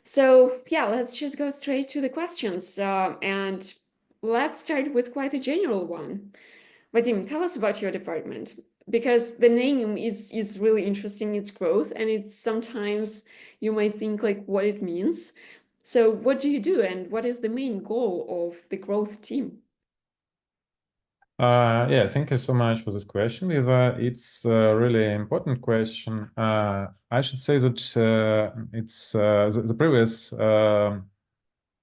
So yeah, let's just go straight to the questions. And let's start with quite a general one. Vadim, tell us about your department, because the name is really interesting. It's growth, and it's sometimes you might think like what it means. So what do you do, and what is the main goal of the growth team? Yeah, thank you so much for this question, Lisa. It's a really important question. I should say that it's the previous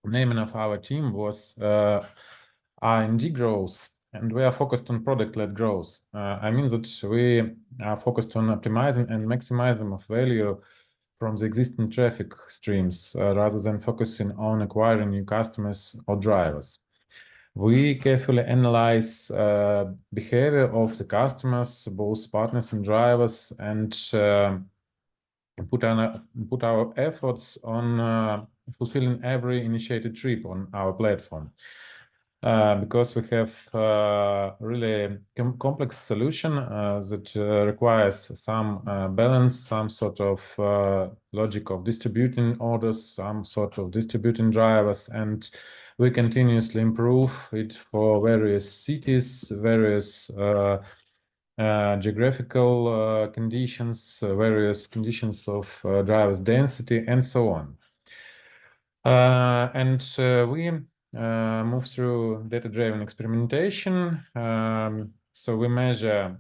naming of our team was R&D growth, and we are focused on product-led growth. I mean that we are focused on optimizing and maximizing of value from the existing traffic streams rather than focusing on acquiring new customers or drivers. We carefully analyze behavior of the customers, both partners and drivers, and put our efforts on fulfilling every initiated trip on our platform. Because we have really complex solution that requires some balance, some sort of logic of distributing orders, some sort of distributing drivers, and we continuously improve it for various cities, various geographical conditions, various conditions of drivers density, and so on. And we move through data-driven experimentation. So we measure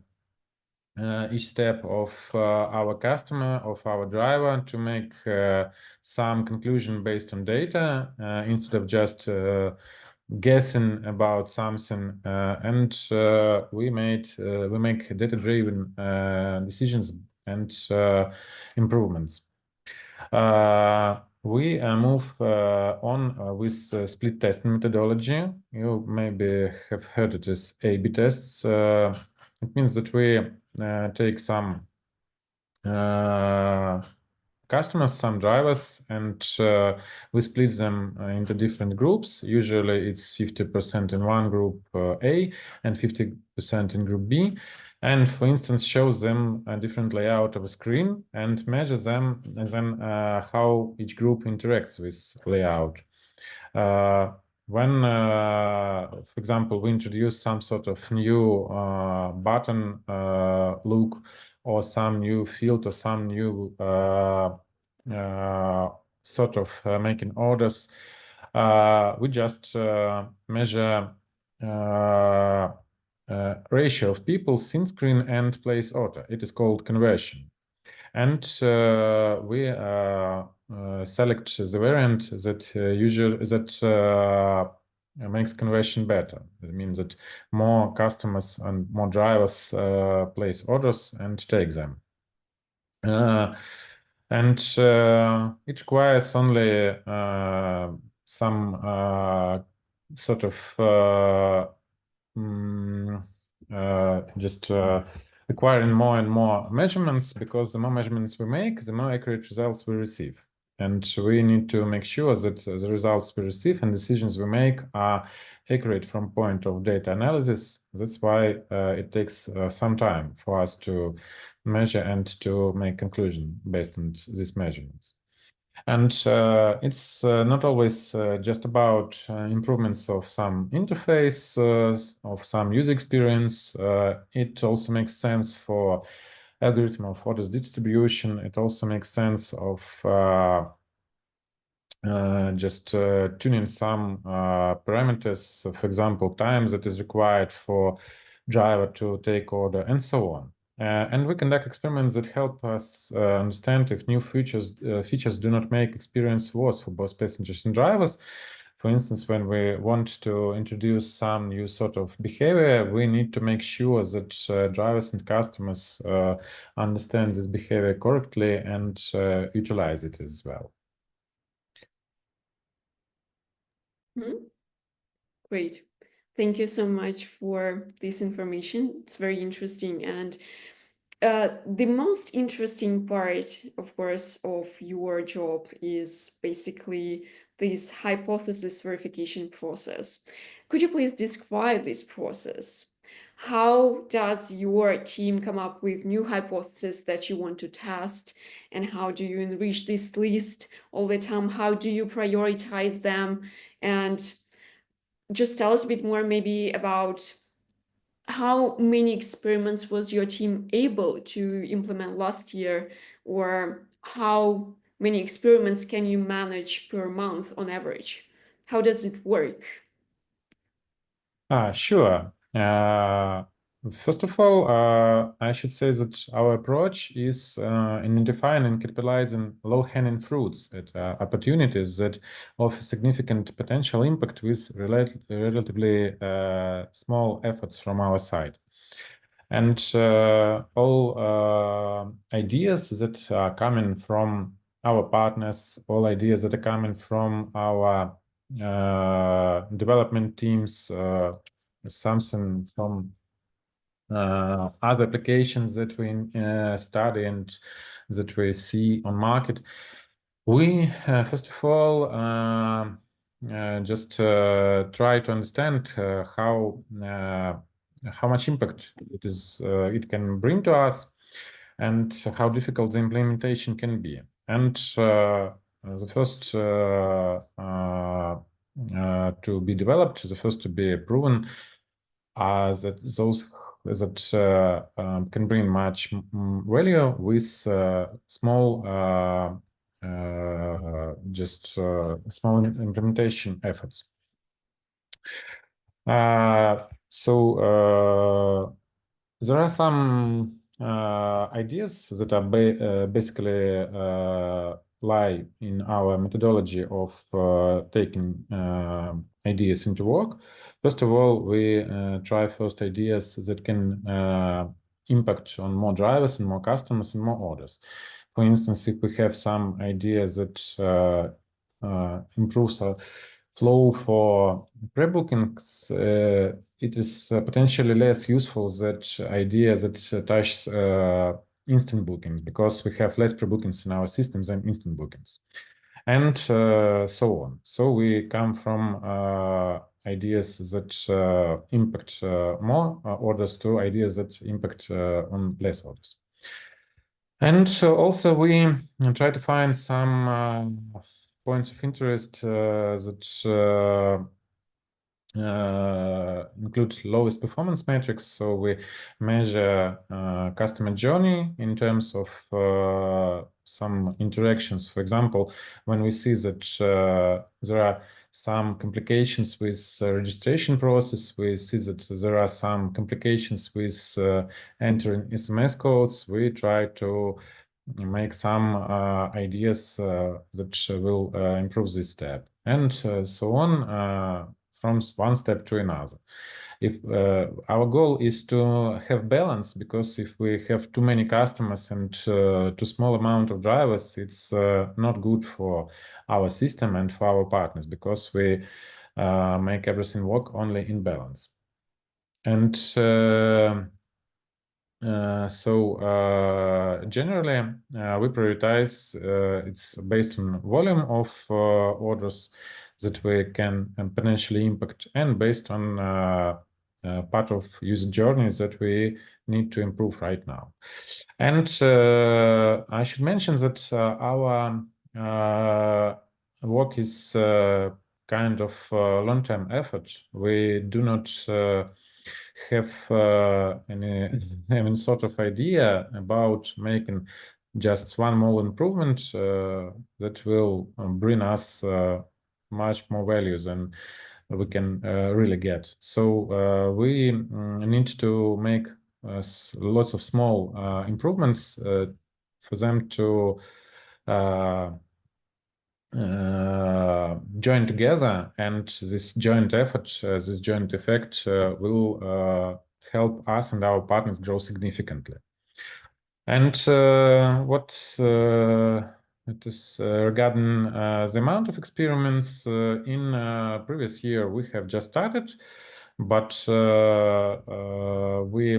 each step of our customer, of our driver, to make some conclusion based on data instead of just guessing about something. And we make data-driven decisions and improvements. We move on with split test methodology. You maybe have heard it as A/B tests. It means that we take some customers, some drivers, and we split them into different groups. Usually it's 50% in one group A and 50% in group B. And for instance, shows them a different layout of a screen and measure them and then how each group interacts with layout. When, for example, we introduce some sort of new button look or some new field or some new sort of making orders, we just measure ratio of people seen screen and place order. It is called conversion. And we select the variant that makes conversion better. It means that more customers and more drivers place orders and take them. And it requires only some sort of just acquiring more and more measurements, because the more measurements we make, the more accurate results we receive. And we need to make sure that the results we receive and decisions we make are accurate from point of data analysis. That's why it takes some time for us to measure and to make conclusion based on these measurements. And it's not always just about improvements of some interface, of some user experience. It also makes sense for algorithm of orders distribution. It also makes sense of just tuning some parameters, for example, time that is required for driver to take order, and so on. And we conduct experiments that help us understand if new features do not make experience worse for both passengers and drivers. For instance, when we want to introduce some new sort of behavior, we need to make sure that drivers and customers understand this behavior correctly and utilize it as well. Great. Thank you so much for this information. It's very interesting. And the most interesting part, of course, of your job is basically this hypothesis verification process. Could you please describe this process? How does your team come up with new hypotheses that you want to test? And how do you enrich this list all the time? How do you prioritize them? And just tell us a bit more maybe about how many experiments was your team able to implement last year, or how many experiments can you manage per month on average? How does it work? Sure. First of all, I should say that our approach is identifying and capitalizing low-hanging fruits at opportunities that offer significant potential impact with relatively small efforts from our side. And all ideas that are coming from our partners, all ideas that are coming from our development teams, something from other applications that we study and that we see on market. We first of all just try to understand how much impact it can bring to us, and how difficult the implementation can be. And the first to be developed, the first to be proven, are those that can bring much value with small small implementation efforts. So there are some ideas that are basically lie in our methodology of taking ideas into work. First of all, we try first ideas that can impact on more drivers and more customers and more orders. For instance, if we have some ideas that improves our flow for pre-bookings, it is potentially less useful that idea that touches instant bookings, because we have less pre-bookings in our systems than instant bookings, and so on. So we come from ideas that impact more orders to ideas that impact on less orders. And also we try to find some points of interest that include lowest performance metrics. So we measure customer journey in terms of some interactions. For example, when we see that there are some complications with registration process, we see that there are some complications with entering SMS codes, we try to make some ideas that will improve this step, and so on, from one step to another. If our goal is to have balance, because if we have too many customers and too small amount of drivers, it's not good for our system and for our partners, because we make everything work only in balance. And generally, we prioritize, it's based on volume of orders that we can potentially impact, and based on part of user journeys that we need to improve right now. And I should mention that our work is kind of long-term effort. We do not have any sort of idea about making just one more improvement that will bring us much more value than we can really get. So we need to make lots of small improvements for them to join together, and this joint effort, this joint effect will help us and our partners grow significantly. And what it is regarding the amount of experiments in previous year, we have just started, but we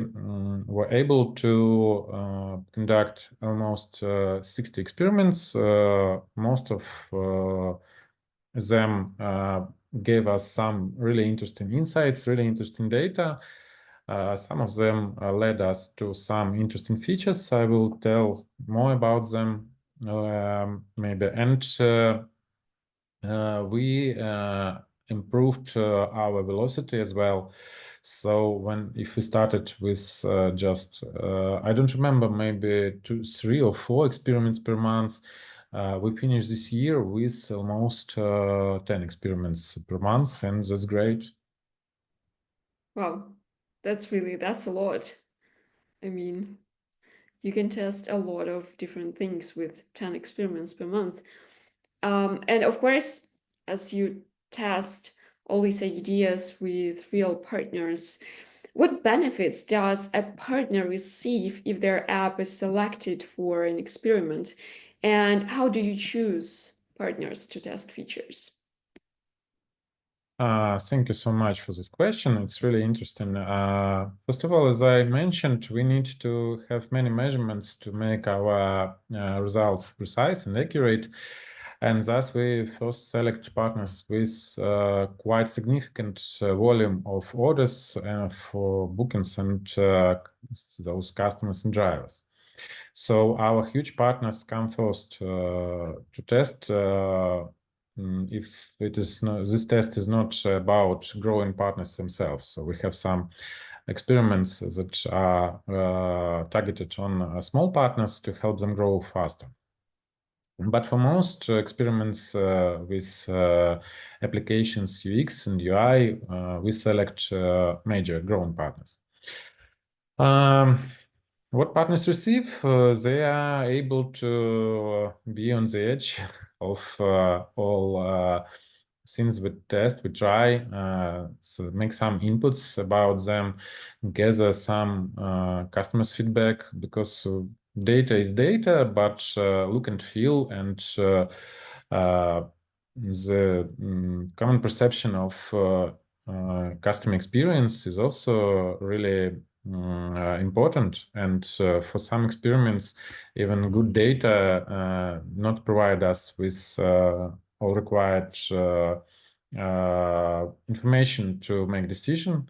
were able to conduct almost 60 experiments. Most of them gave us some really interesting insights, really interesting data. Some of them led us to some interesting features. I will tell more about them maybe. And we improved our velocity as well. So if we started with just I don't remember, maybe 2, 3 or 4 experiments per month, we finished this year with almost 10 experiments per month, and that's great. Wow, that's a lot. I mean, you can test a lot of different things with 10 experiments per month. And of course, as you test all these ideas with real partners, what benefits does a partner receive if their app is selected for an experiment? And how do you choose partners to test features? Thank you so much for this question. It's really interesting. First of all, as I mentioned, we need to have many measurements to make our results precise and accurate. And thus, we first select partners with quite significant volume of orders for bookings and those customers and drivers. So our huge partners come first to test. If this test is not about growing partners themselves. So we have some experiments that are targeted on small partners to help them grow faster. But for most experiments with applications UX and UI, we select major growing partners. What partners receive? They are able to be on the edge of all things we test, we try, so make some inputs about them, gather some customers' feedback, because data is data, but look and feel and the common perception of customer experience is also really important. And for some experiments, even good data not provide us with all required information to make decision.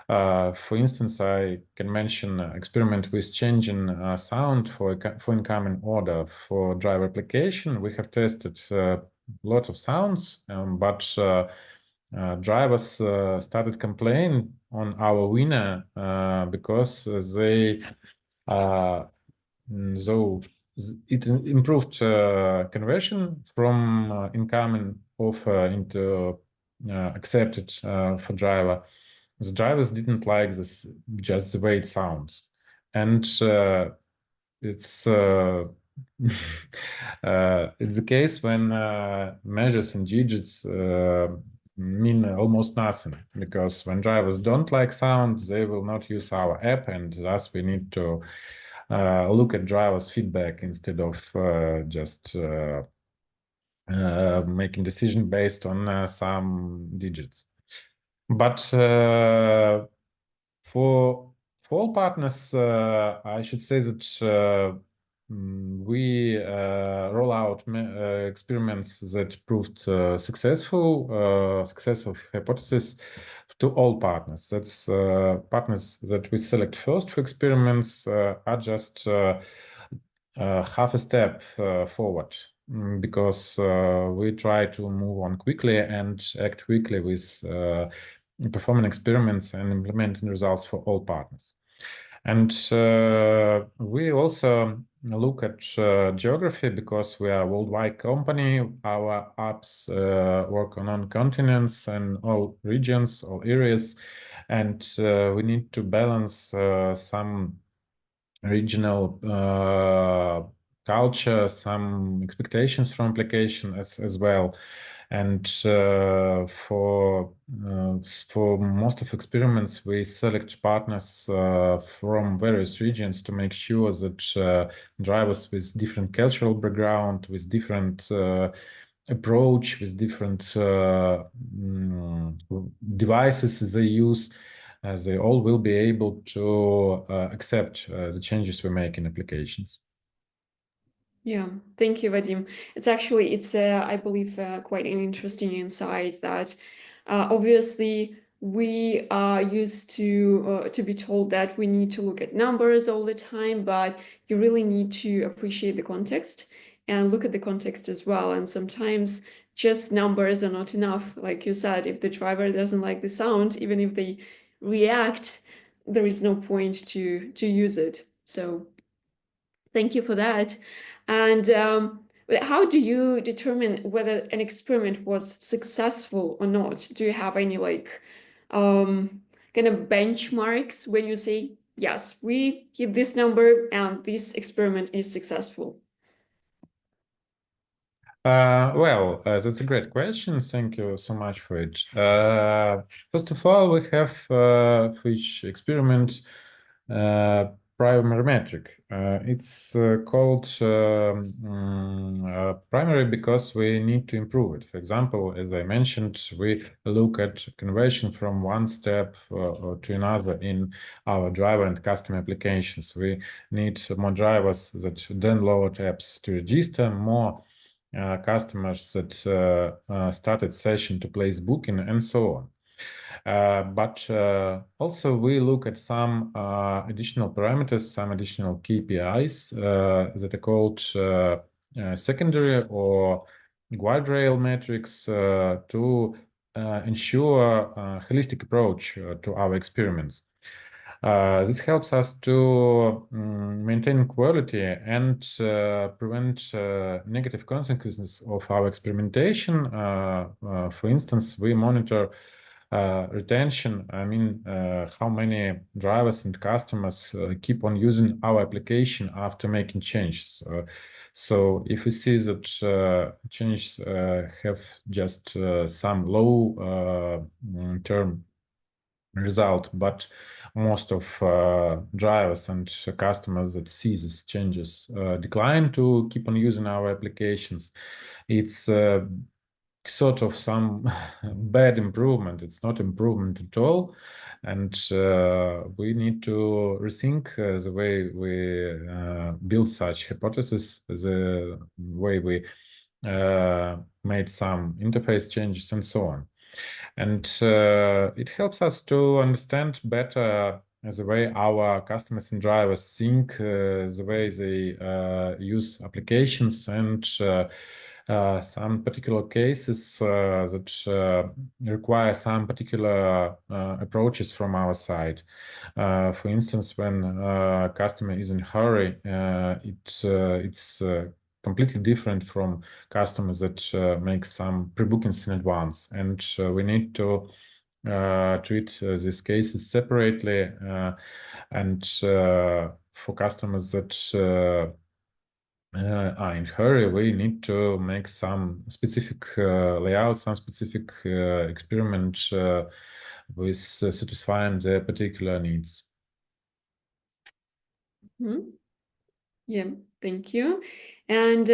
For instance, I can mention experiment with changing sound for incoming order for driver application. We have tested a lot of sounds, but drivers started complaining on our winner because they so it improved conversion from incoming offer into accepted for driver. The drivers didn't like this, just the way it sounds, and it's it's the case when measures in digits mean almost nothing, because when drivers don't like sound, they will not use our app, and thus we need to look at drivers' feedback instead of just making decision based on some digits. But for all partners, I should say that we roll out experiments that proved success of hypothesis to all partners. That's partners that we select first for experiments are just half a step forward, because we try to move on quickly and act quickly with performing experiments and implementing results for all partners. And we also look at geography, because we are a worldwide company. Our apps work on all continents and all regions, all areas, and we need to balance some regional culture, some expectations from application as well. And for most of experiments, we select partners from various regions to make sure that drivers with different cultural background, with different approach, with different devices they use, they all will be able to accept the changes we make in applications. Yeah, thank you, Vadim. It's I believe quite an interesting insight that obviously we are used to be told that we need to look at numbers all the time, but you really need to appreciate the context and look at the context as well. And sometimes just numbers are not enough. Like you said, if the driver doesn't like the sound, even if they react, there is no point to use it. So thank you for that. And but how do you determine whether an experiment was successful or not? Do you have any like kind of benchmarks when you say, yes, we hit this number and this experiment is successful? That's a great question. Thank you so much for it. First of all, we have for each experiment primary metric. It's called primary because we need to improve it. For example, as I mentioned, we look at conversion from one step to another in our driver and custom applications. We need more drivers that then lower taps to register, more customers that started session to place booking and so on. But also we look at some additional parameters, some additional KPIs that are called secondary or guardrail metrics to ensure a holistic approach to our experiments. This helps us to maintain quality and prevent negative consequences of our experimentation. For instance, we monitor retention. I mean, how many drivers and customers keep on using our application after making changes. So if we see that changes have just some low term result, but most of drivers and customers that see these changes decline to keep on using our applications, it's sort of some bad improvement. It's not improvement at all, and we need to rethink the way we build such hypotheses, the way we made some interface changes and so on. And it helps us to understand better the way our customers and drivers think, the way they use applications, and some particular cases that require some particular approaches from our side. For instance, when a customer is in a hurry, it's completely different from customers that make some pre-bookings in advance, and we need to treat these cases separately. And for customers that are in hurry, we need to make some specific layout, some specific experiment with satisfying their particular needs. Mm-hmm. Yeah, thank you. And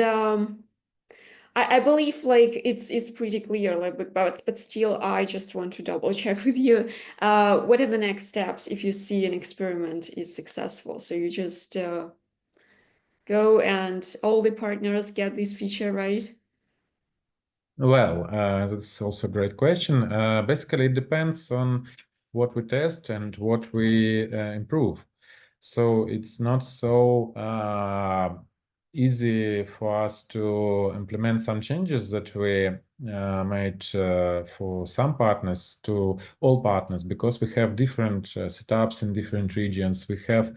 I believe like it's pretty clear, like, but still, I just want to double check with you. What are the next steps if you see an experiment is successful? So you just go and all the partners get this feature right? Well, that's also a great question. Basically, it depends on what we test and what we improve. So it's not so easy for us to implement some changes that we made for some partners to all partners, because we have different setups in different regions. We have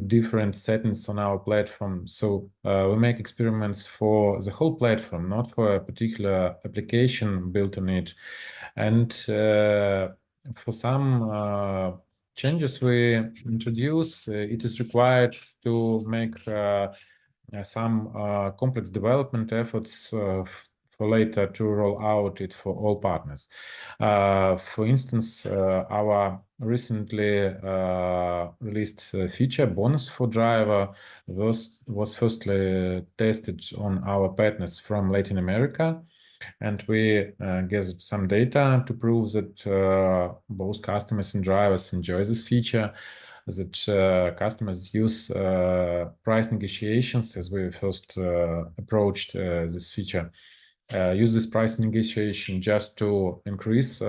different settings on our platform. So we make experiments for the whole platform, not for a particular application built on it. And for some changes we introduce, it is required to make some complex development efforts for later to roll out it for all partners. For instance, our recently released feature bonus for driver was firstly tested on our partners from Latin America, and we gathered some data to prove that both customers and drivers enjoy this feature, that customers use price negotiations as we first approached this feature, use this price negotiation just to increase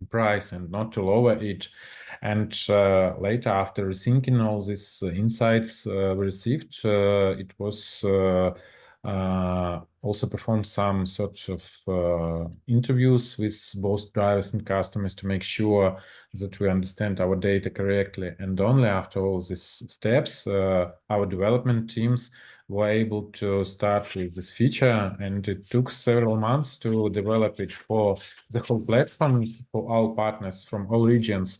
price and not to lower it. And later, after rethinking all these insights we received, it was also performed some sort of interviews with both drivers and customers to make sure that we understand our data correctly. And only after all these steps, our development teams were able to start with this feature, and it took several months to develop it for the whole platform, for our partners from all regions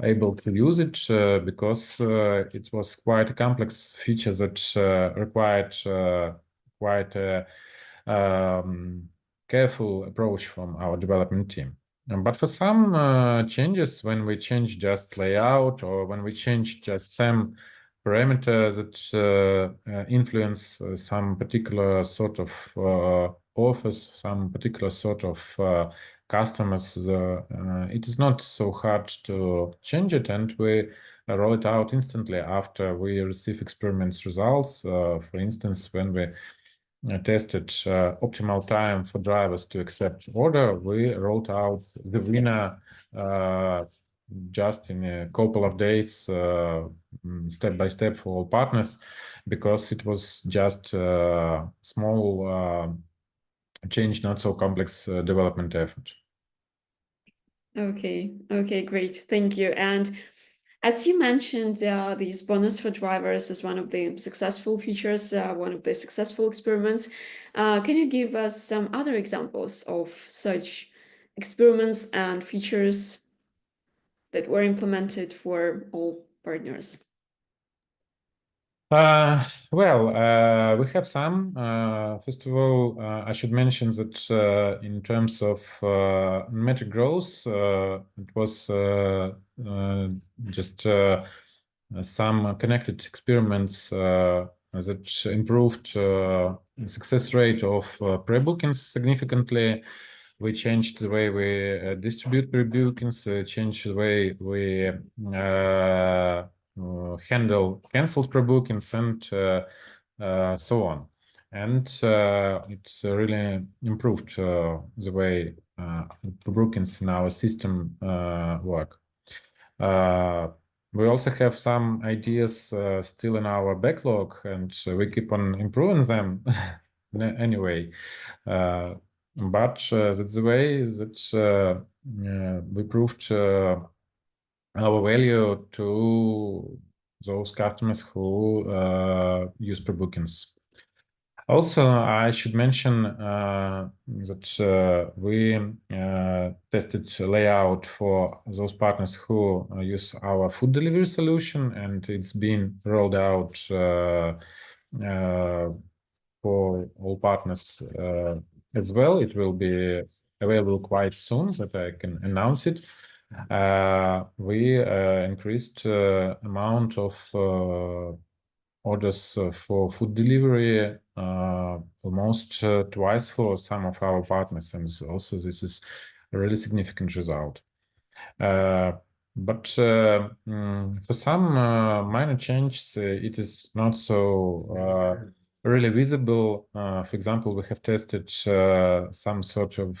able to use it, because it was quite a complex feature that required quite a careful approach from our development team. But for some changes, when we change just layout or when we change just some parameters that influence some particular sort of offers, some particular sort of customers, it is not so hard to change it, and we roll it out instantly after we receive experiments results. For instance, when we tested optimal time for drivers to accept order, we rolled out the winner just in a couple of days, step by step for all partners, because it was just a small change, not so complex development effort. Okay, great. Thank you. And as you mentioned, these bonus for drivers is one of the successful features, one of the successful experiments. Can you give us some other examples of such experiments and features that were implemented for all partners? We have some. First of all, I should mention that in terms of metric growth, it was just some connected experiments that improved success rate of pre-bookings significantly. We changed the way we distribute pre-bookings, changed the way we handle canceled pre-bookings, and so on. And it's really improved the way pre-bookings in our system work. We also have some ideas still in our backlog, and we keep on improving them anyway. But that's the way that we proved our value to those customers who use pre-bookings. Also, I should mention that we tested layout for those partners who use our food delivery solution, and it's been rolled out for all partners as well. It will be available quite soon, that I can announce it. We increased amount of orders for food delivery almost twice for some of our partners, and also this is a really significant result. But for some minor changes, it is not so really visible. For example, we have tested some sort of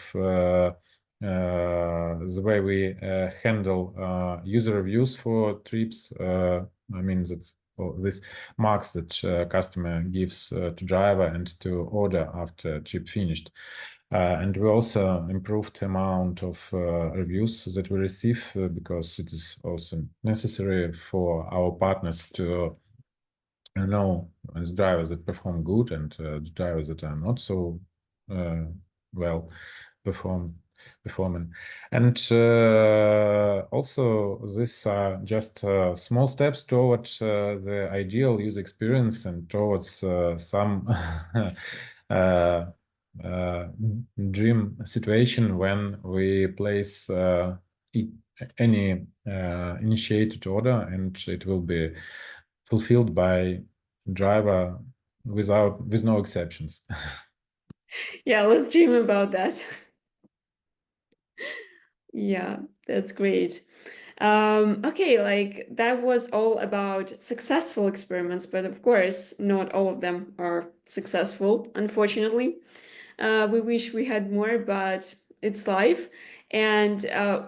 the way we handle user reviews for trips. I mean, that's this marks that customer gives to driver and to order after trip finished. And we also improved the amount of reviews that we receive because it is also necessary for our partners to know as drivers that perform good and drivers that are not so well performing. And also, these are just small steps towards the ideal user experience and towards some dream situation when we place any initiated order and it will be fulfilled by driver with no exceptions. Yeah, let's dream about that. Yeah, that's great. Okay, like that was all about successful experiments, but of course, not all of them are successful, unfortunately. We wish we had more, but it's life. And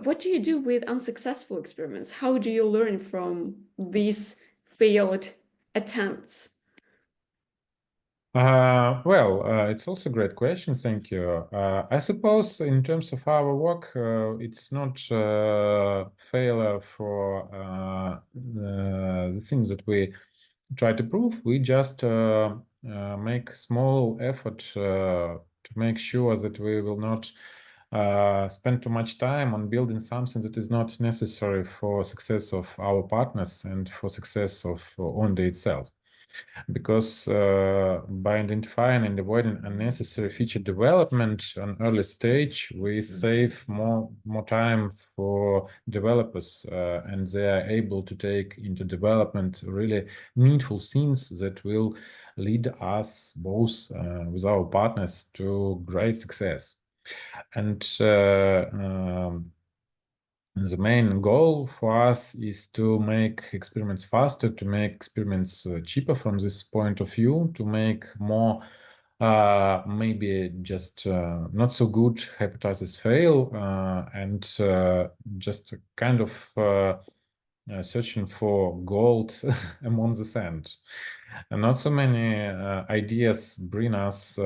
what do you do with unsuccessful experiments? How do you learn from these failed attempts? It's also a great question. Thank you. I suppose in terms of our work, it's not failure for the things that we try to prove. We just make small effort to make sure that we will not spend too much time on building something that is not necessary for success of our partners and for success of Onde itself. Because by identifying and avoiding unnecessary feature development on early stage, we save more time for developers, and they are able to take into development really meaningful things that will lead us both with our partners to great success. And the main goal for us is to make experiments faster, to make experiments cheaper from this point of view, to make more maybe just not so good hypotheses fail, and just kind of searching for gold among the sand. And not so many ideas bring us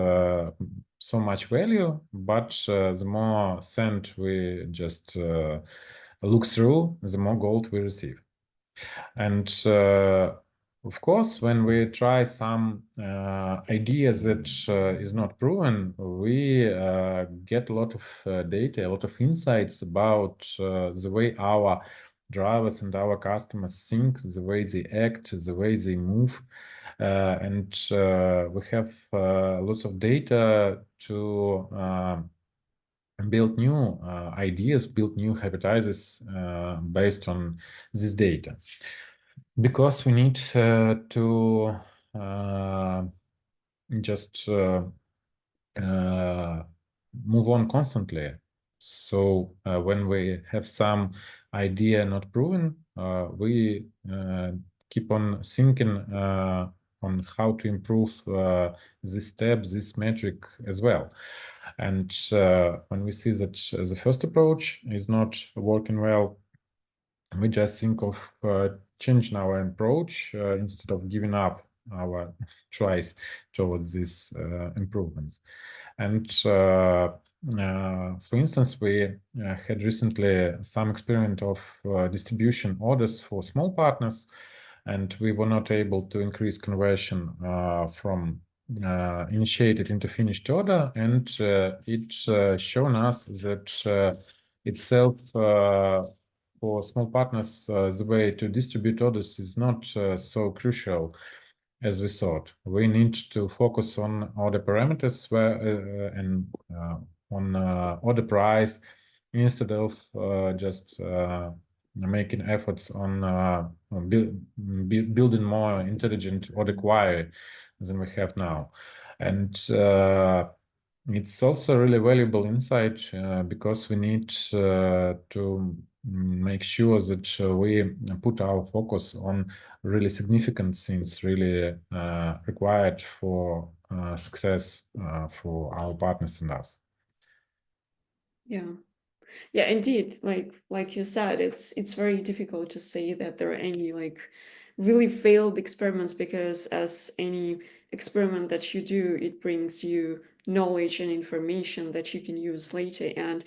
so much value, but the more sand we just look through, the more gold we receive. And of course, when we try some ideas that is not proven, we get a lot of data, a lot of insights about the way our drivers and our customers think, the way they act, the way they move. And we have lots of data to build new ideas, build new hypotheses based on this data. Because we need to just move on constantly. So when we have some idea not proven, we keep on thinking on how to improve this step, this metric as well. And when we see that the first approach is not working well, we just think of changing our approach instead of giving up our tries towards these improvements. And for instance, we had recently some experiment of distribution orders for small partners, and we were not able to increase conversion from initiated into finished order, and it shown us that itself for small partners, the way to distribute orders is not so crucial as we thought. We need to focus on order parameters and on order price instead of just making efforts on building more intelligent order query than we have now. And it's also really valuable insight because we need to make sure that we put our focus on really significant things, really required for success for our partners and us. Yeah. Yeah, indeed. Like you said, it's very difficult to say that there are any like really failed experiments, because as any experiment that you do, it brings you knowledge and information that you can use later, and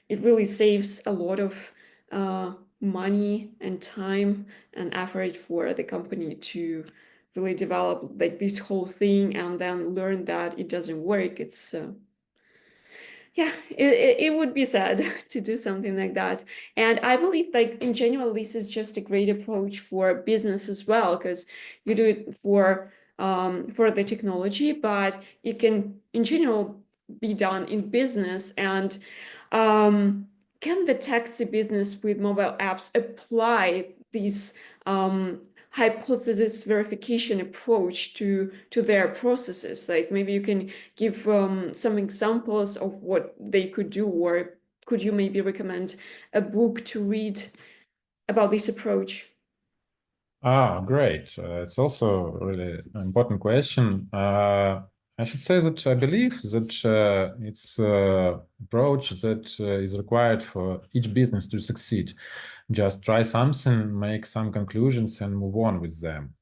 it really saves a lot of money and time and effort for the company to really develop like this whole thing and then learn that it doesn't work. It's yeah, it would be sad to do something like that. And I believe like in general, this is just a great approach for business as well, because you do it for the technology, but it can in general be done in business. And can the taxi business with mobile apps apply these hypothesis verification approach to their processes? Like maybe you can give some examples of what they could do, or could you maybe recommend a book to read about this approach? Great. It's also a really important question. I should say that I believe that it's approach that is required for each business to succeed. Just try something, make some conclusions, and move on with them.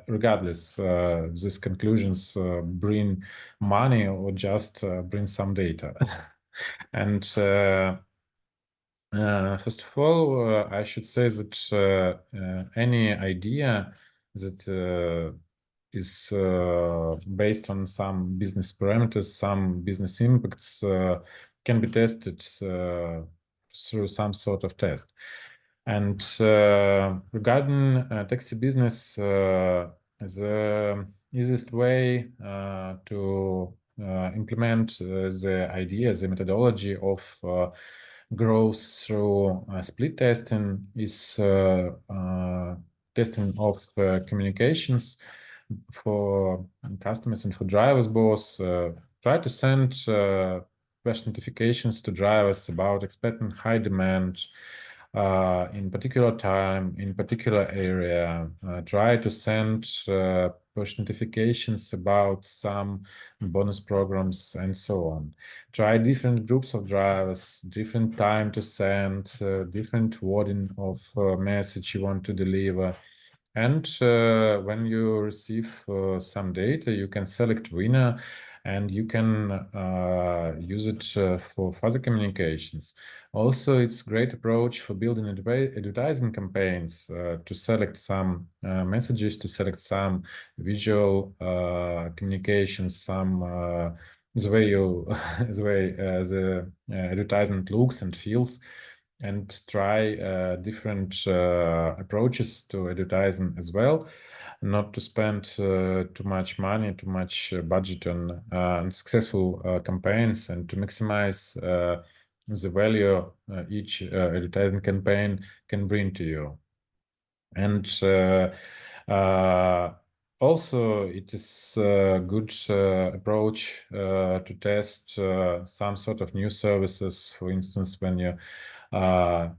Regardless, these conclusions bring money or just bring some data. And first of all, I should say that any idea that is based on some business parameters, some business impacts, can be tested through some sort of test. And regarding taxi business, the easiest way to implement the idea, the methodology of growth through split testing is testing of communications for customers and for drivers both. Try to send push notifications to drivers about expecting high demand in particular time, in particular area. Try to send push notifications about some bonus programs and so on. Try different groups of drivers, different time to send, different wording of message you want to deliver. And when you receive some data, you can select winner and you can use it for further communications. Also, it's a great approach for building advertising campaigns to select some messages, to select some visual communications, some the way you the way the advertisement looks and feels, and try different approaches to advertising as well, not to spend too much money, too much budget on unsuccessful campaigns, and to maximize the value each advertising campaign can bring to you. And also, it is a good approach to test some sort of new services. For instance, uh,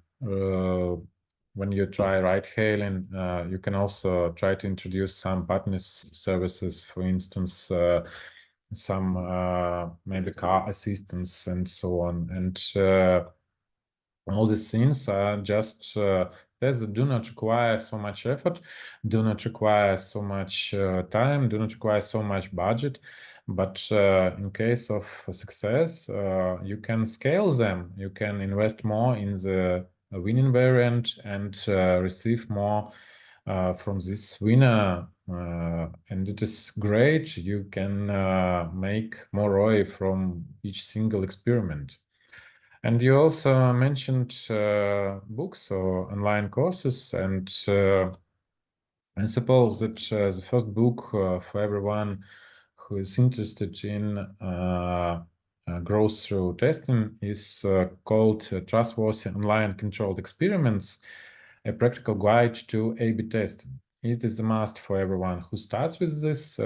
when you try ride hailing, you can also try to introduce some partner services. For instance, some maybe car assistance and so on. And all these things are just tests that do not require so much effort, do not require so much time, do not require so much budget. But in case of success, you can scale them. You can invest more in the winning variant and receive more from this winner. And it is great. You can make more ROI from each single experiment. And you also mentioned books or online courses, and I suppose that the first book for everyone who is interested in growth through testing is called Trustworthy Online Controlled Experiments, a practical guide to A/B testing. It is a must for everyone who starts with this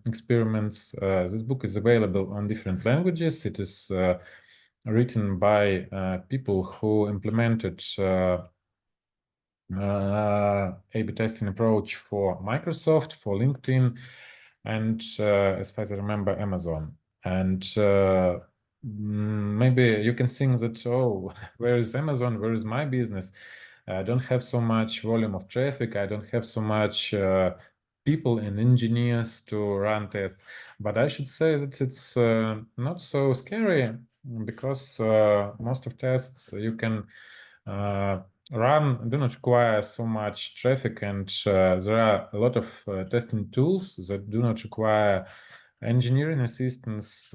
experiments. This book is available on different languages. It is written by people who implemented A/B testing approach for Microsoft, for LinkedIn, and as far as I remember, Amazon. And maybe you can think that, oh, where is Amazon? Where is my business? I don't have so much volume of traffic. I don't have so much people and engineers to run tests. But I should say that it's not so scary because most of tests you can run do not require so much traffic, and there are a lot of testing tools that do not require engineering assistance.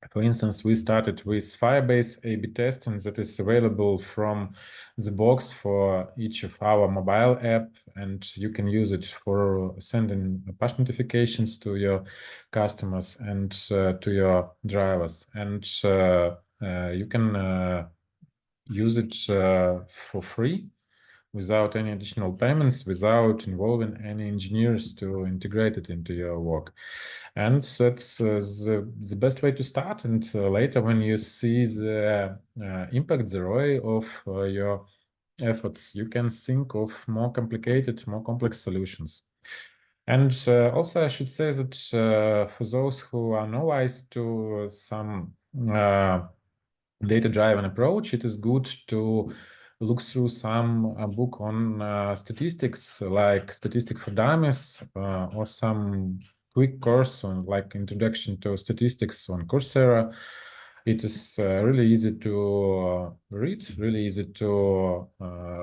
For instance, we started with Firebase A/B testing that is available from the box for each of our mobile app, and you can use it for sending push notifications to your customers and to your drivers. And you can use it for free without any additional payments, without involving any engineers to integrate it into your work. And that's the best way to start. And later, when you see the impact, the ROI of your efforts, you can think of more complicated, more complex solutions. And also, I should say that for those who are novice to some data-driven approach, it is good to look through some book on statistics, like Statistic for Dummies, or some quick course on like Introduction to Statistics on Coursera. It is really easy to read, really easy to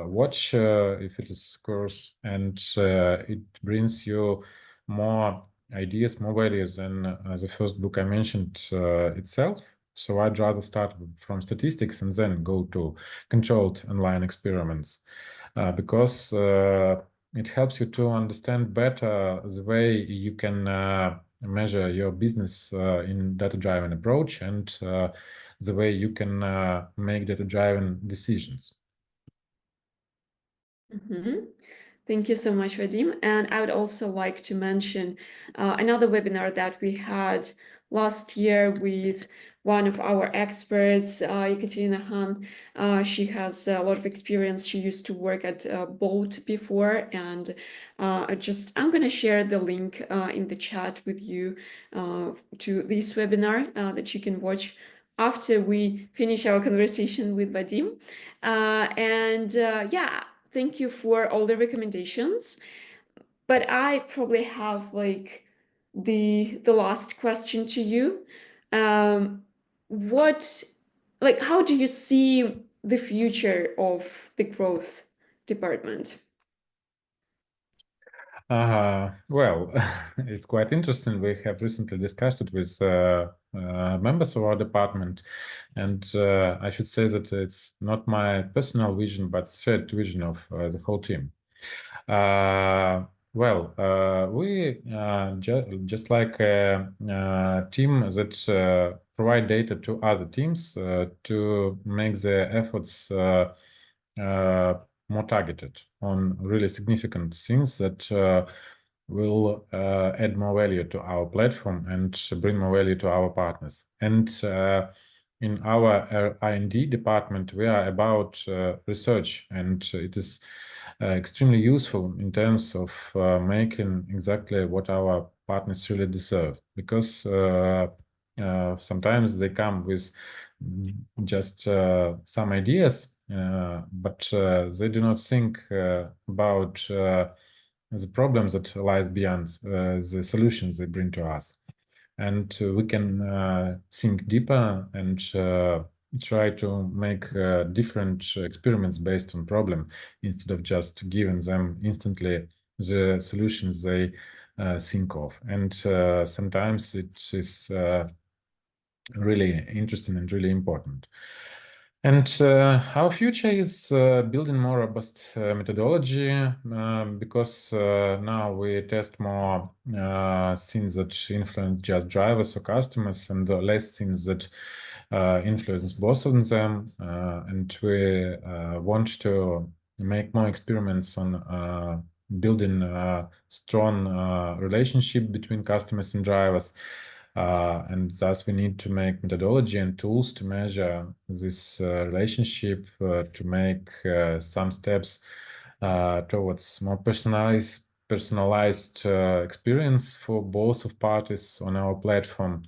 watch if it is course, and it brings you more ideas, more values than the first book I mentioned itself. So I'd rather start from statistics and then go to controlled online experiments, because it helps you to understand better the way you can measure your business in data-driven approach, and the way you can make data-driven decisions. Thank you so much, Vadim. And I would also like to mention another webinar that we had last year with one of our experts, Ekaterina Han. She has a lot of experience. She used to work at Bolt before, and I'm going to share the link in the chat with you to this webinar that you can watch after we finish our conversation with Vadim. Yeah, thank you for all the recommendations. But I probably have like the last question to you. What like how do you see the future of the growth department? Well, it's quite interesting. We have recently discussed it with members of our department, and I should say that it's not my personal vision, but shared vision of the whole team. Well, we just like a team that provide data to other teams to make their efforts more targeted on really significant things that will add more value to our platform and bring more value to our partners. And in our R&D department, we are about research, and it is extremely useful in terms of making exactly what our partners really deserve, because sometimes they come with just some ideas, but they do not think about the problems that lies beyond the solutions they bring to us. And we can think deeper and try to make different experiments based on problem, instead of just giving them instantly the solutions they think of. And sometimes it is really interesting and really important. And our future is building more robust methodology, because now we test more things that influence just drivers or customers, and less things that influence both of them. And we want to make more experiments on building a strong relationship between customers and drivers. And thus we need to make methodology and tools to measure this relationship, to make some steps towards more personalized experience for both of parties on our platform.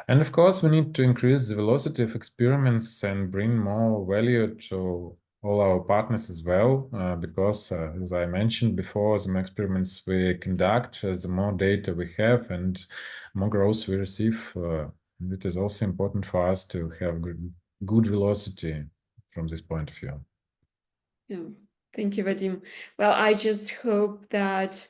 And of course, we need to increase the velocity of experiments and bring more value to all our partners as well, because as I mentioned before, the more experiments we conduct, the more data we have and more growth we receive. It is also important for us to have good velocity from this point of view. Yeah, thank you, Vadim. Well, I just hope that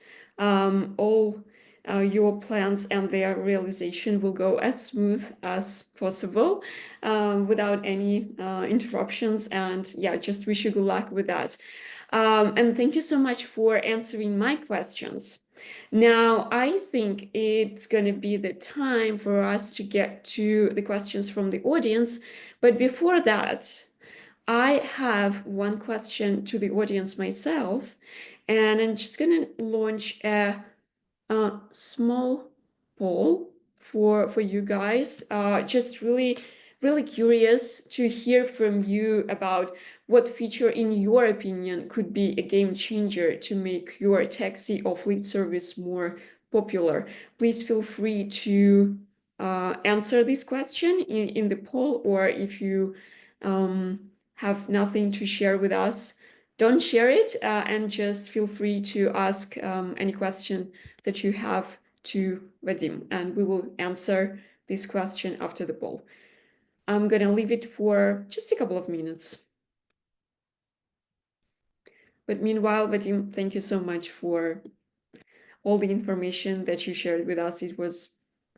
all your plans and their realization will go as smooth as possible, without any interruptions. And yeah, just wish you good luck with that. And thank you so much for answering my questions. Now, I think it's going to be the time for us to get to the questions from the audience. But before that, I have one question to the audience myself, and I'm just going to launch a small poll for you guys. Just really really curious to hear from you about what feature, in your opinion, could be a game changer to make your taxi or fleet service more popular. Please feel free to answer this question in the poll, or if you have nothing to share with us, don't share it, and just feel free to ask any question that you have to Vadim, and we will answer this question after the poll. I'm gonna leave it for just a couple of minutes. But meanwhile, Vadim, thank you so much for all the information that you shared with us. It was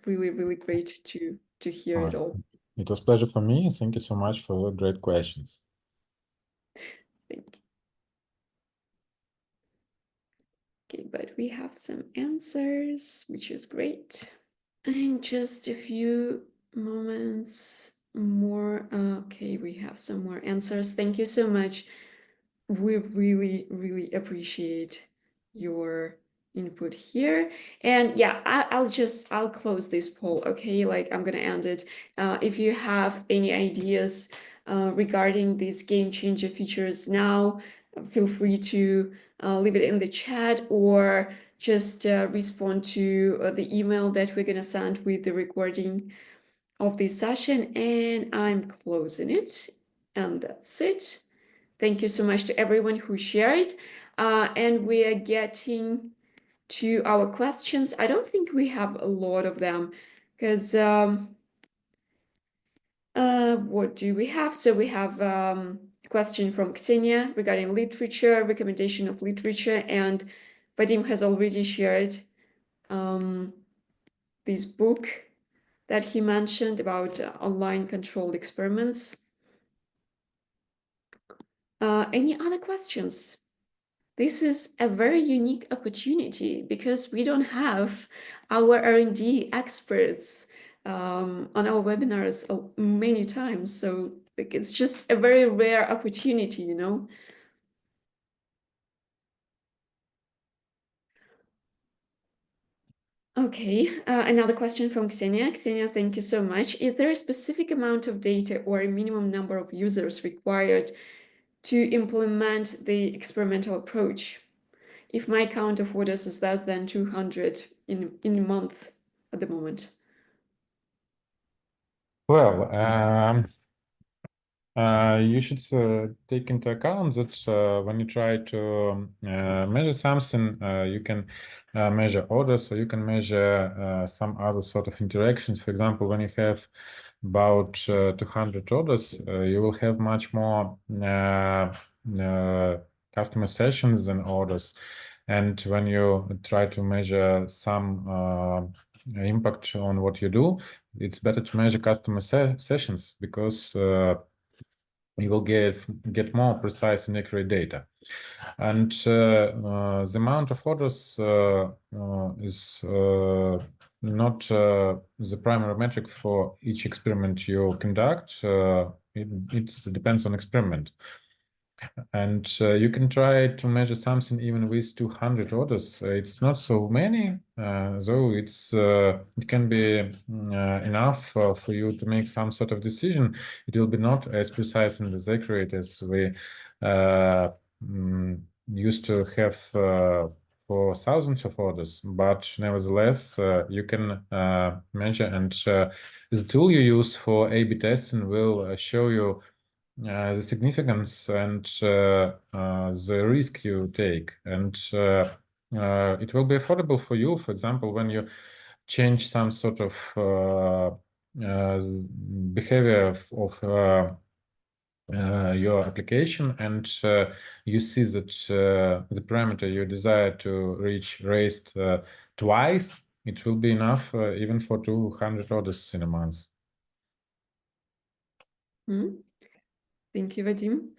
really, really great to hear it all. It was a pleasure for me. Thank you so much for your great questions. Thank you. Okay, but we have some answers, which is great. In just a few moments more. Okay, we have some more answers. Thank you so much. We really, really appreciate your input here. And yeah, I'll close this poll, okay? Like, I'm gonna end it. If you have any ideas regarding these game changer features now, feel free to leave it in the chat, or just respond to the email that we're gonna send with the recording of this session. And I'm closing it, and that's it. Thank you so much to everyone who shared. And we are getting to our questions. I don't think we have a lot of them, because what do we have? So we have a question from Ksenia regarding literature, recommendation of literature, and Vadim has already shared this book that he mentioned about online controlled experiments. Any other questions? This is a very unique opportunity because we don't have our R&D experts on our webinars many times. So like, it's just a very rare opportunity, you know? Okay, another question from Ksenia. Ksenia, thank you so much. Is there a specific amount of data or a minimum number of users required to implement the experimental approach? If my count of orders is less than 200 in a month at the moment. Well, you should take into account that when you try to measure something, you can measure orders, or you can measure some other sort of interactions. For example, when you have about 200 orders, you will have much more customer sessions than orders. And when you try to measure some impact on what you do, it's better to measure customer sessions, because you will get more precise and accurate data. And the amount of orders is not the primary metric for each experiment you conduct. It depends on experiment. And you can try to measure something even with 200 orders. It's not so many, though it can be enough for you to make some sort of decision. It will be not as precise and as accurate as we used to have for thousands of orders, but nevertheless, you can measure, and the tool you use for A/B testing will show you the significance and the risk you take, and it will be affordable for you. For example, when you change some sort of behavior of your application, and you see that the parameter you desire to reach raised twice, it will be enough even for 200 orders in a month. Thank you, Vadim.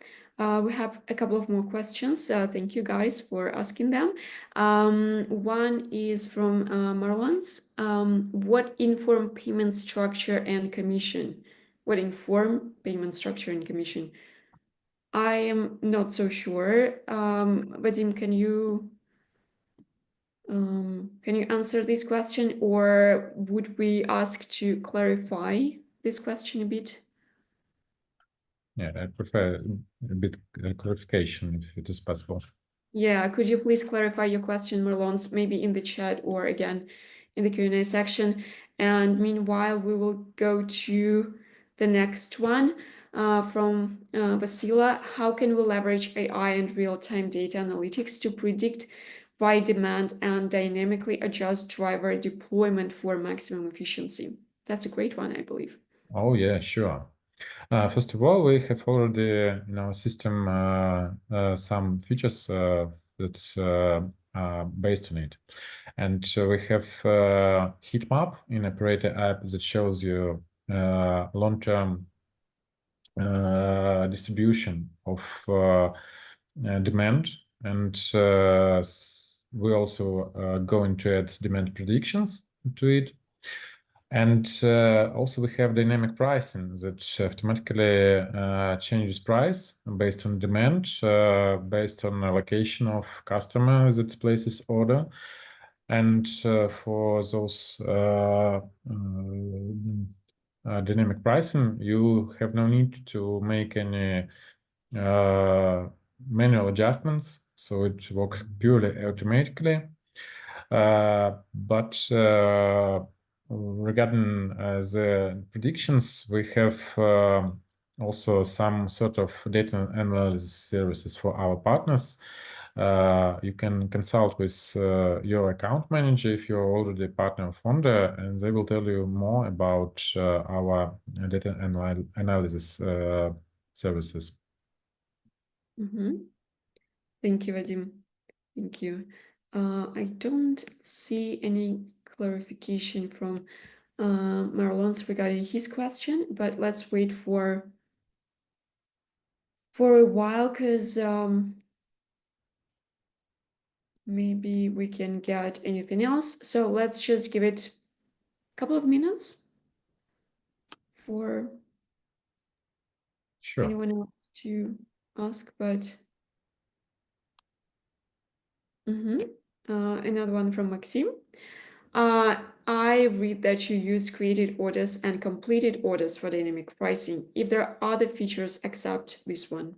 We have a couple of more questions. Thank you guys for asking them. One is from Marlon's. What inform payment structure and commission? What inform payment structure and commission? I am not so sure. Vadim, can you answer this question, or would we ask to clarify this question a bit? Yeah, I prefer a bit clarification if it is possible. Yeah, could you please clarify your question, Marlon, maybe in the chat or again in the Q&A section? And meanwhile, we will go to the next one from Vasila. How can we leverage AI and real-time data analytics to predict ride demand and dynamically adjust driver deployment for maximum efficiency? That's a great one, I believe. Oh, yeah, sure. First of all, we have already in our system some features that are based on it. And we have heat map in operator app that shows you long-term distribution of demand. And we also going to add demand predictions to it. And also we have dynamic pricing that automatically changes price based on demand, based on allocation of customer that places order. And for those dynamic pricing, you have no need to make any manual adjustments, so it works purely automatically. But regarding the predictions, we have also some sort of data analysis services for our partners. You can consult with your account manager if you're already a partner of Onde, and they will tell you more about our data analysis services. Thank you, Vadim. Thank you. I don't see any clarification from Marlon's regarding his question, but let's wait for a while because maybe we can get anything else. So let's just give it a couple of minutes for Sure. anyone else to ask, but another one from Maxim. I read that you use created orders and completed orders for dynamic pricing. If there are other features except this one.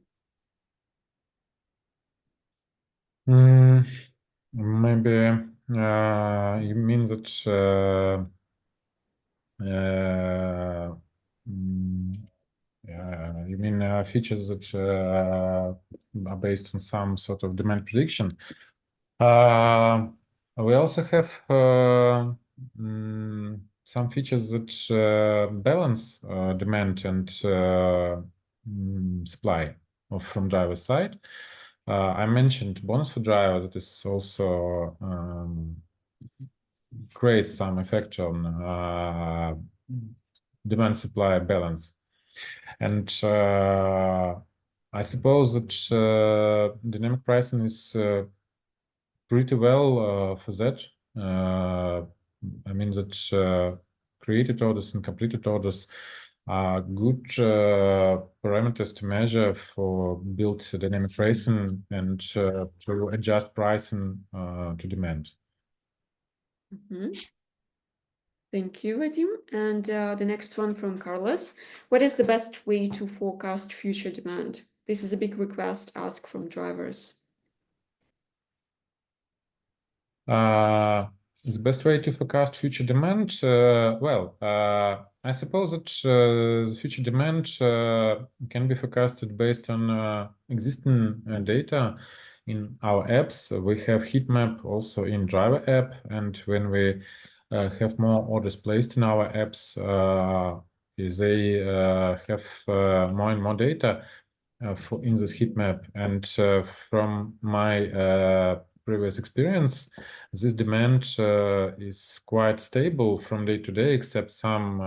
Maybe you mean that you mean features that are based on some sort of demand prediction. We also have some features that balance demand and supply from driver side. I mentioned bonus for drivers. That is also creates some effect on demand supply balance. And I suppose that dynamic pricing is pretty well for that. I mean that created orders and completed orders are good parameters to measure for build dynamic pricing and to adjust pricing to demand. Thank you, Vadim. And the next one from Carlos. What is the best way to forecast future demand? This is a big request asked from drivers. The best way to forecast future demand? I suppose that the future demand can be forecasted based on existing data in our apps. We have heat map also in driver app, and when we have more orders placed in our apps, they have more and more data in this heat map. And from my previous experience, this demand is quite stable from day to day, except some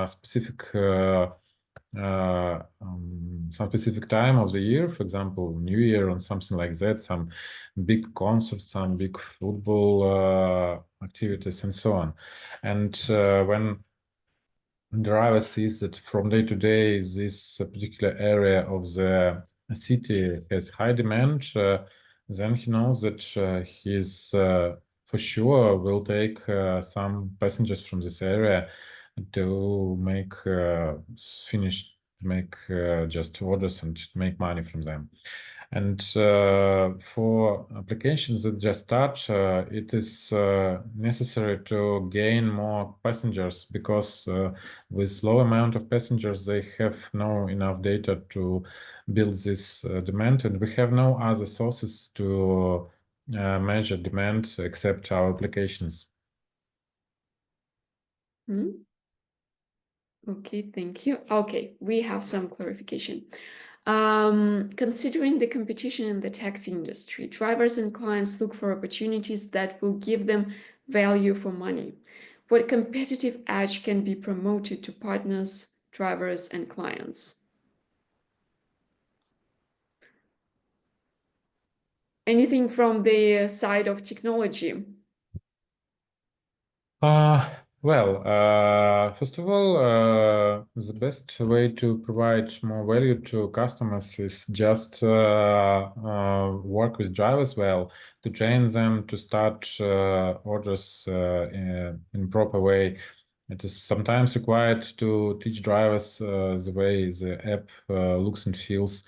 specific time of the year, for example, New Year or something like that, some big concerts, some big football activities, and so on. And when driver sees that from day to day, this particular area of the city has high demand, then he knows that he's for sure will take some passengers from this area to make finished make just orders and make money from them. And for applications that just start, it is necessary to gain more passengers, because with low amount of passengers, they have no enough data to build this demand, and we have no other sources to measure demand except our applications. Okay, thank you. Okay, we have some clarification. Considering the competition in the taxi industry, drivers and clients look for opportunities that will give them value for money. What competitive edge can be promoted to partners, drivers, and clients? Anything from the side of technology? First of all, the best way to provide more value to customers is just work with drivers well, to train them to start orders in proper way. It is sometimes required to teach drivers the way the app looks and feels,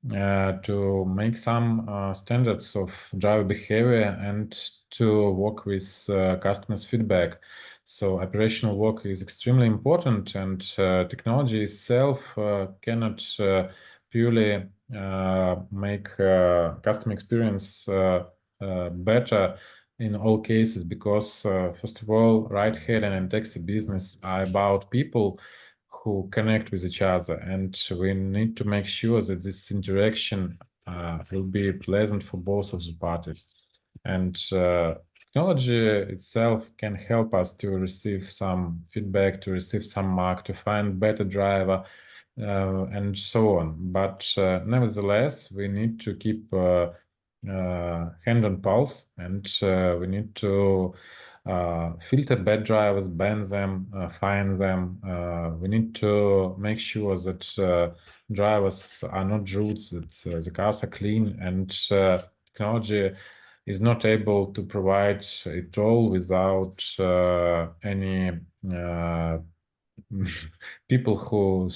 to make some standards of driver behavior, and to work with customers' feedback. So operational work is extremely important, and technology itself cannot purely make customer experience better in all cases, because first of all, ride-hailing and taxi business are about people who connect with each other, and we need to make sure that this interaction will be pleasant for both of the parties. And technology itself can help us to receive some feedback, to receive some mark, to find better driver, and so on. But nevertheless, we need to keep hand on pulse, and we need to filter bad drivers, ban them, fine them. We need to make sure that drivers are not rude, that the cars are clean, and technology is not able to provide it all without any people who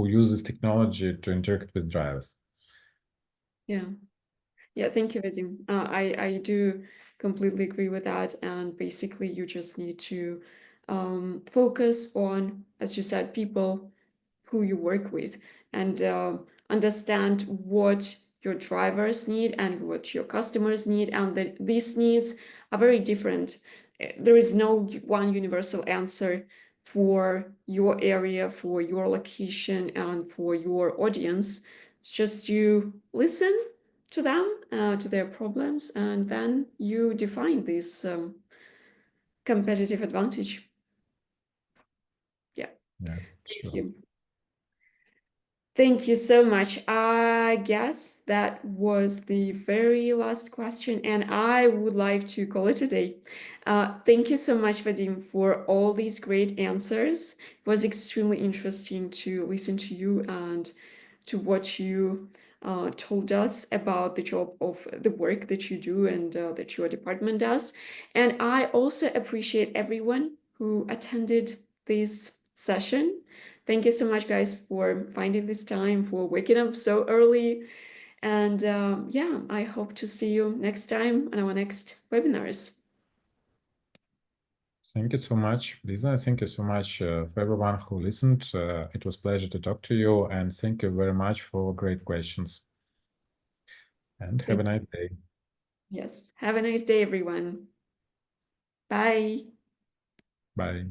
use this technology to interact with drivers. Yeah. Yeah, thank you, Vadim. I do completely agree with that. And basically, you just need to focus on, as you said, people who you work with, and understand what your drivers need and what your customers need, and that these needs are very different. There is no one universal answer for your area, for your location, and for your audience. It's just you listen to them, to their problems, and then you define this competitive advantage. Yeah. Yeah, Thank sure. you. Thank you so much. I guess that was the very last question, and I would like to call it a day. Thank you so much, Vadim, for all these great answers. It was extremely interesting to listen to you and to what you told us about the job of the work that you do and that your department does. And I also appreciate everyone who attended this session. Thank you so much, guys, for finding this time, for waking up so early. And yeah, I hope to see you next time on our next webinars. Thank you so much, Lisa. Thank you so much for everyone who listened. It was a pleasure to talk to you, and thank you very much for great questions. And have a nice day. Yes, have a nice day, everyone. Bye. Bye.